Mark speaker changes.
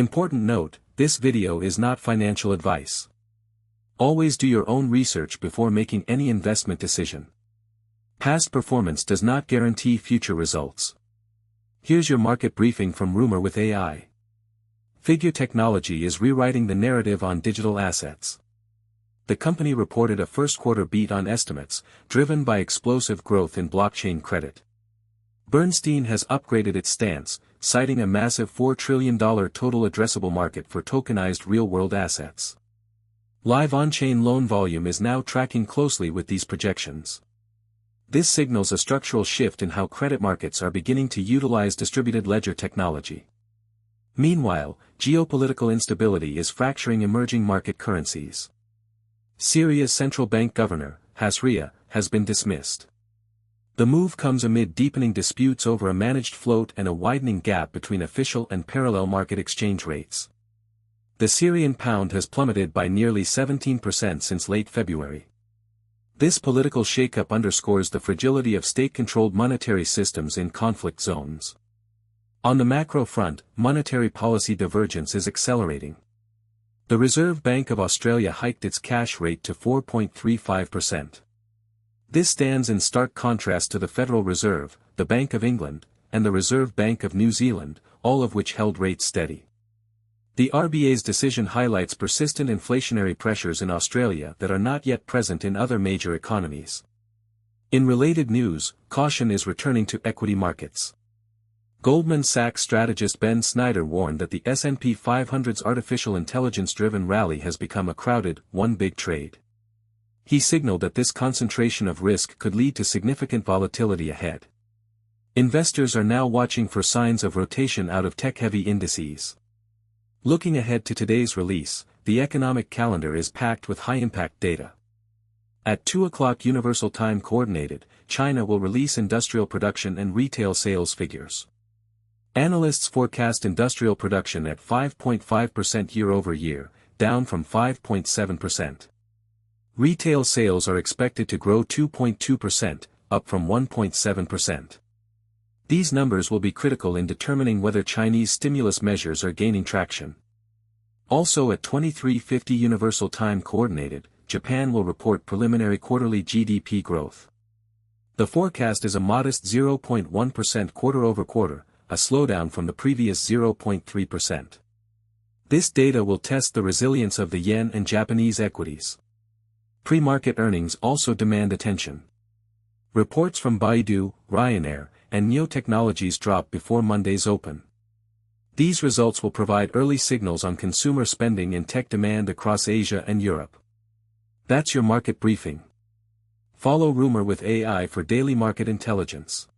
Speaker 1: Important note, this video is not financial advice. Always do your own research before making any investment decision. Past performance does not guarantee future results. Here's your market briefing from Rumour with AI. Figure Technology is rewriting the narrative on digital assets. The company reported a first-quarter beat on estimates, driven by explosive growth in blockchain credit. Bernstein has upgraded its stance, citing a massive $4 trillion total addressable market for tokenized real-world assets. Live on-chain loan volume is now tracking closely with these projections. This signals a structural shift in how credit markets are beginning to utilize distributed ledger technology. Meanwhile, geopolitical instability is fracturing emerging market currencies. Syria's central bank governor, Syria, has been dismissed. The move comes amid deepening disputes over a managed float and a widening gap between official and parallel market exchange rates. The Syrian pound has plummeted by nearly 17% since late February. This political shakeup underscores the fragility of state-controlled monetary systems in conflict zones. On the macro front, monetary policy divergence is accelerating. The Reserve Bank of Australia hiked its cash rate to 4.35%. This stands in stark contrast to the Federal Reserve, the Bank of England, and the Reserve Bank of New Zealand, all of which held rates steady. The RBA's decision highlights persistent inflationary pressures in Australia that are not yet present in other major economies. In related news, caution is returning to equity markets. Goldman Sachs strategist Ben Snyder warned that the S&P 500's artificial intelligence-driven rally has become a crowded, one big trade. He signaled that this concentration of risk could lead to significant volatility ahead. Investors are now watching for signs of rotation out of tech-heavy indices. Looking ahead to today's release, the economic calendar is packed with high-impact data. At 2 o'clock Universal Time Coordinated, China will release industrial production and retail sales figures. Analysts forecast industrial production at 5.5% year-over-year, down from 5.7%. Retail sales are expected to grow 2.2%, up from 1.7%. These numbers will be critical in determining whether Chinese stimulus measures are gaining traction. Also at 23:50 Universal Time Coordinated, Japan will report preliminary quarterly GDP growth. The forecast is a modest 0.1% quarter-over-quarter, a slowdown from the previous 0.3%. This data will test the resilience of the yen and Japanese equities. Pre-market earnings also demand attention. Reports from Baidu, Ryanair, and Neo Technologies drop before Monday's open. These results will provide early signals on consumer spending and tech demand across Asia and Europe. That's your market briefing. Follow Rumour with AI for daily market intelligence.